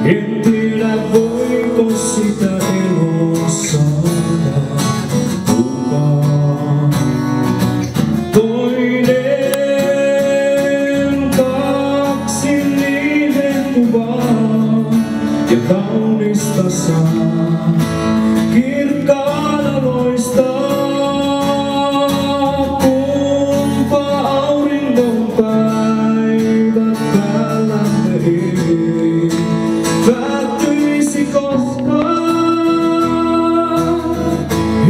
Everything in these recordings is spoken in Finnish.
En tiedä voiko sitä eloa saada kukaan. Toinen kaksi niin hehkuvaa ja kaunista saa kirkkaana loistaa. Kumpa auringon päivät täällämme ei päättyisi koskaan.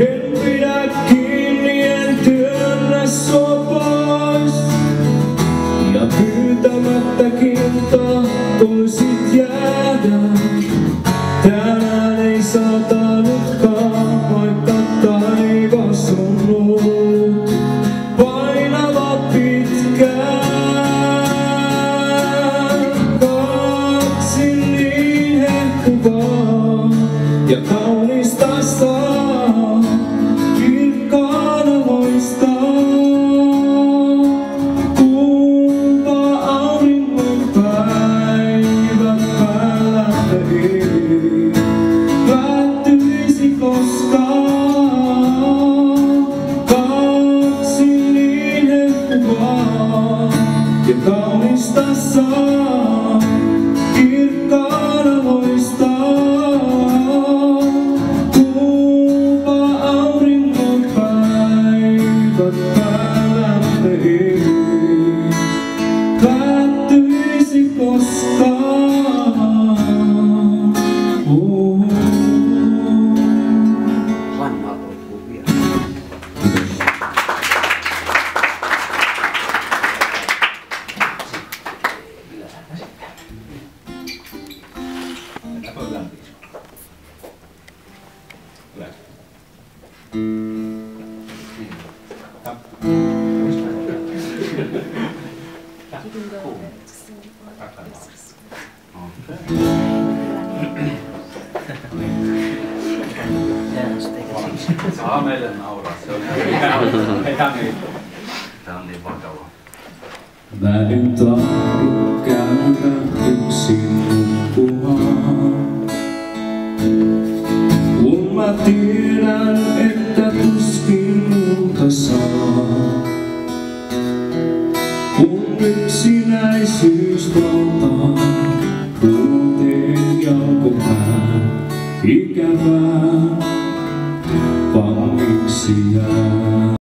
En pidä kiinni, en työnnä sua pois ja pyytämättäkin tahtoisit jäädä. Tänään ei satanutkaan, vaikka taivas on ollut painava pitkään. Kaksi niin hehkuvaa ja kaunista saa kirkkaana loistaa. Kumpa auringon päivät päällämme ei päättyisi koskaan. Kaksi niin hehkuvaa ja kaunista saa kirkkaana loistaa. Kumpa auringon päivät päällämme ei päättyisi koskaan. Hanna loppuu vielä. Saa meille nauraa, se on Tää on niin vakavaa. Mä en tahdo käydä yksin nukkumaan, kun mä tiedän, että tuskin multa saa. Kun yksinäisyys valtaa